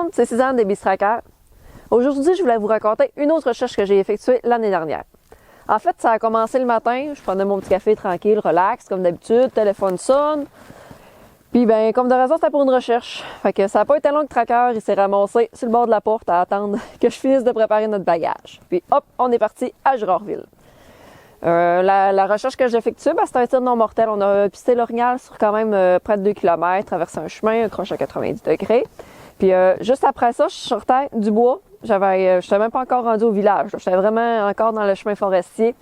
monde, c'est Suzanne des Beast Trackers. Aujourd'hui, je voulais vous raconter une autre recherche que j'ai effectuée l'année dernière. En fait, ça a commencé le matin, je prenais mon petit café tranquille, relax, comme d'habitude, téléphone sonne. Puis ben, comme de raison, c'était pour une recherche. Fait que ça n'a pas été long que Tracker, il s'est ramassé sur le bord de la porte à attendre que je finisse de préparer notre bagage. Puis hop, on est parti à Girardville. La recherche que j'ai effectuée, ben, c'était un tir non mortel. On a pisté l'Orignal sur quand même près de 2 km, traversé un chemin, un croche à 90 degrés. Puis juste après ça, je sortais du bois. J'étais même pas encore rendu au village. J'étais vraiment encore dans le chemin forestier.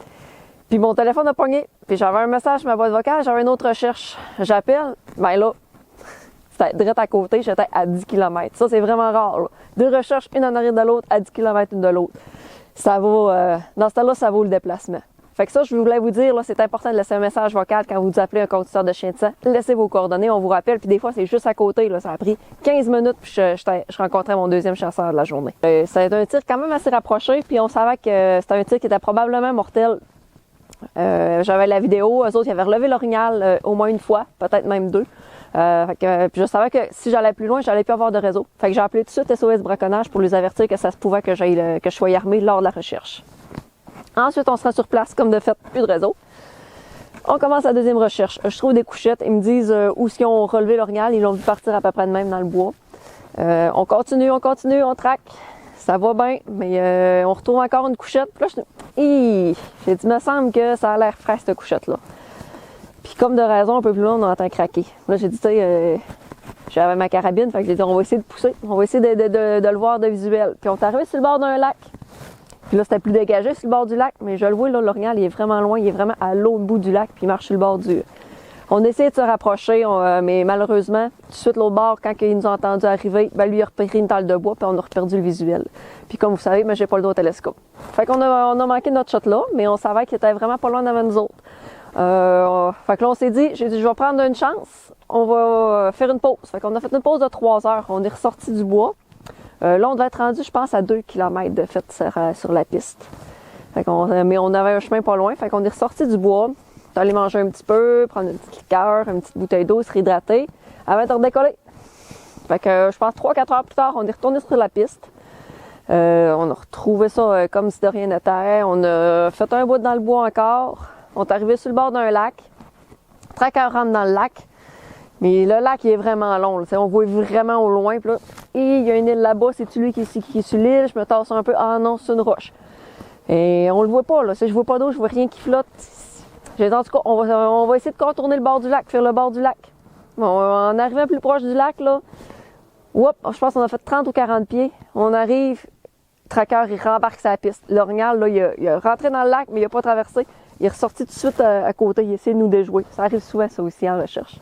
Puis mon téléphone a pogné. Puis j'avais un message sur ma boîte vocale, j'avais une autre recherche. J'appelle, ben là, c'était direct à côté, j'étais à 10 km. Ça, c'est vraiment rare, là. 2 recherches, une en arrière de l'autre, à 10 km une de l'autre. Ça vaut, dans ce temps-là, ça vaut le déplacement. Fait que ça, je voulais vous dire, là, c'est important de laisser un message vocal quand vous appelez un conducteur de chien de sang. Laissez vos coordonnées, on vous rappelle. Puis des fois, c'est juste à côté, là. Ça a pris 15 minutes, puis je rencontrais mon deuxième chasseur de la journée. Ça a été un tir quand même assez rapproché, puis on savait que c'était un tir qui était probablement mortel. J'avais la vidéo, eux autres, ils avaient relevé l'Orignal au moins une fois, peut-être même 2. Puis je savais que si j'allais plus loin, j'allais plus avoir de réseau. Fait que j'ai appelé tout de suite SOS Braconnage pour les avertir que ça se pouvait que je sois armée lors de la recherche. Ensuite, on sera sur place, comme de fait, plus de réseau. On commence la deuxième recherche. Je trouve des couchettes, ils me disent où est-ce qu'ils ont relevé l'Orignal, ils l'ont vu partir à peu près de même dans le bois. On continue, on traque. Ça va bien, mais on retrouve encore une couchette. Puis là, j'ai dit, me semble que ça a l'air frais, cette couchette-là. Puis comme de raison, un peu plus loin, on entend craquer. Là, j'ai dit, tu sais, j'avais ma carabine, fait que j'ai dit, on va essayer de pousser. On va essayer de le voir de visuel. Puis on est arrivé sur le bord d'un lac. Puis là, c'était plus dégagé sur le bord du lac, mais je le vois, là, l'Orignal, il est vraiment loin. Il est vraiment à l'autre bout du lac, puis il marche sur le bord du... On essaie de se rapprocher, mais malheureusement, tout de suite, l'autre bord, quand il nous a entendu arriver, ben lui, il a repéré une talle de bois, puis on a perdu le visuel. Puis comme vous savez, mais j'ai pas le dos au télescope. Fait qu'on a manqué notre shot là, mais on savait qu'il était vraiment pas loin devant nous autres. Fait que là, on s'est dit, j'ai dit, je vais prendre une chance, on va faire une pause. Fait qu'on a fait une pause de 3 heures, on est ressorti du bois. Là, on devait être rendu, je pense, à 2 km de fait sur la piste. Mais on avait un chemin pas loin, fait qu'on est ressorti du bois. On est allé manger un petit peu, prendre une petite liqueur, une petite bouteille d'eau, se réhydrater, avant de redécoller. Fait que je pense 3-4 heures plus tard, on est retourné sur la piste. On a retrouvé ça comme si de rien n'était. On a fait un bout dans le bois encore. On est arrivé sur le bord d'un lac. Tracker rentre dans le lac. Mais le lac, il est vraiment long. Là. On voit vraiment au loin. Puis là, il y a une île là-bas. C'est-tu lui qui est sur l'île? Je me tasse un peu. Ah non, c'est une roche. Et on le voit pas. Là. Je vois pas d'eau, je vois rien qui flotte. J'ai dit, en tout cas, on va essayer de contourner le bord du lac, faire le bord du lac. Bon, en arrivant plus proche du lac, là, je pense qu'on a fait 30 ou 40 pieds. On arrive, Tracker, il rembarque sa piste. L'Orignal, là, il a rentré dans le lac, mais il n'a pas traversé. Il est ressorti tout de suite à côté. Il essaie de nous déjouer. Ça arrive souvent, ça aussi, en recherche.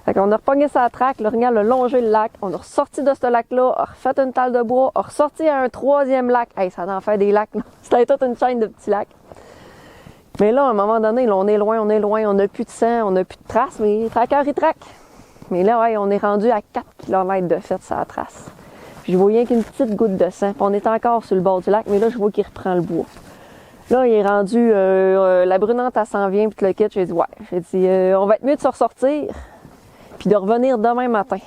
Fait qu'on a repogné sa traque, l'Orignal a longé le lac. On a ressorti de ce lac-là, a refait une talle de bois, a ressorti à un 3e lac. Hey, ça en fait des lacs, là. C'était toute une chaîne de petits lacs. Mais là, à un moment donné, là, on est loin, on n'a plus de sang, on n'a plus de traces, mais Tracker, il traque. Mais là, ouais, on est rendu à 4 km de fait, sa trace. Puis je vois rien qu'une petite goutte de sang. Puis on est encore sur le bord du lac, mais là, je vois qu'il reprend le bois. Là, il est rendu, la brunante, elle s'en vient, puis tout le kit. J'ai dit, ouais. J'ai dit, on va être mieux de se ressortir, puis de revenir demain matin.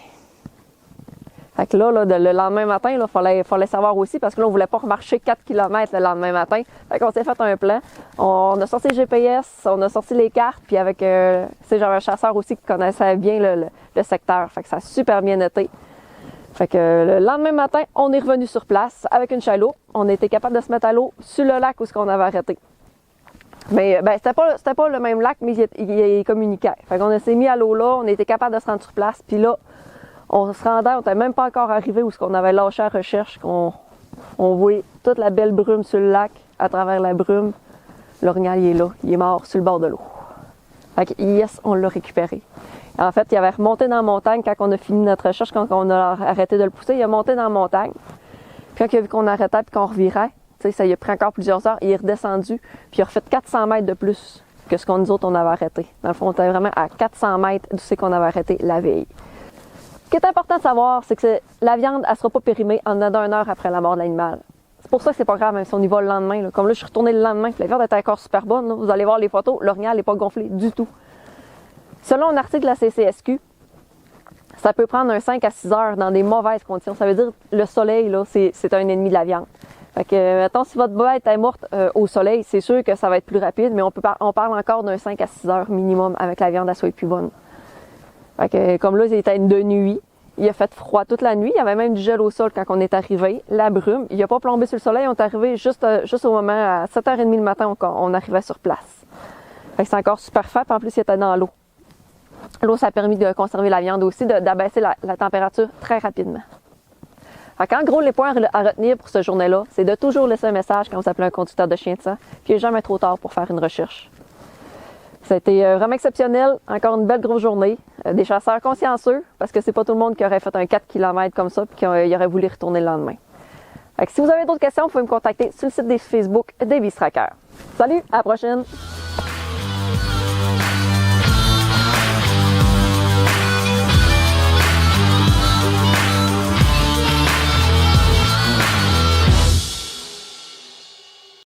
Fait que là, le lendemain matin, il fallait savoir aussi, parce que là, on voulait pas remarcher 4 km le lendemain matin. Fait qu'on s'est fait un plan. On a sorti le GPS, on a sorti les cartes, puis avec, j'avais un chasseur aussi qui connaissait bien le secteur. Fait que ça a super bien été. Fait que le lendemain matin, on est revenu sur place avec une chaloupe. On a été capable de se mettre à l'eau sur le lac où on avait arrêté. Mais ben, c'était pas le même lac, mais il communiquait. Fait qu'on s'est mis à l'eau là, on était capable de se rendre sur place, puis là, on se rendait, on n'était même pas encore arrivé où on avait lâché la recherche, qu'on voyait toute la belle brume sur le lac. À travers la brume, l'Orignal, il est là, il est mort sur le bord de l'eau. Fait que yes, on l'a récupéré. En fait, il avait remonté dans la montagne quand on a fini notre recherche, quand on a arrêté de le pousser, il a monté dans la montagne. Puis quand il a vu qu'on arrêtait et qu'on revirait, ça lui a pris encore plusieurs heures, il est redescendu, puis il a refait 400 mètres de plus que ce qu'on nous autres on avait arrêté. Dans le fond, on était vraiment à 400 mètres d'où c'est qu'on avait arrêté la veille. Ce qui est important de savoir, c'est que la viande, elle ne sera pas périmée en dedans d'1 heure après la mort de l'animal. C'est pour ça que c'est pas grave, même si on y va le lendemain. Là. Comme là, je suis retournée le lendemain, puis la viande était encore super bonne. Là. Vous allez voir les photos, l'orignal n'est pas gonflé du tout. Selon un article de la CCSQ, ça peut prendre un 5 à 6 heures dans des mauvaises conditions. Ça veut dire que le soleil, là, c'est un ennemi de la viande. Fait que, mettons, si votre bête est morte au soleil, c'est sûr que ça va être plus rapide, mais on parle encore d'un 5 à 6 heures minimum avec la viande à soit plus bonne. Fait que, comme là, c'était de nuit. Il a fait froid toute la nuit. Il y avait même du gel au sol quand on est arrivé. La brume. Il n'a pas plombé sur le soleil. On est arrivé juste au moment, à 7h30 le matin, on arrivait sur place. Fait que c'est encore super fat. En plus, il était dans l'eau. L'eau, ça a permis de conserver la viande aussi, d'abaisser la température très rapidement. Fait qu'en gros, les points à retenir pour cette journée-là, c'est de toujours laisser un message quand vous appelez un conducteur de chien de sang. Puis il n'est jamais trop tard pour faire une recherche. C'était vraiment exceptionnel. Encore une belle grosse journée. Des chasseurs consciencieux, parce que c'est pas tout le monde qui aurait fait un 4 km comme ça et qui aurait voulu retourner le lendemain. Fait que si vous avez d'autres questions, vous pouvez me contacter sur le site des Facebook des Beast Trackers. Salut, à la prochaine!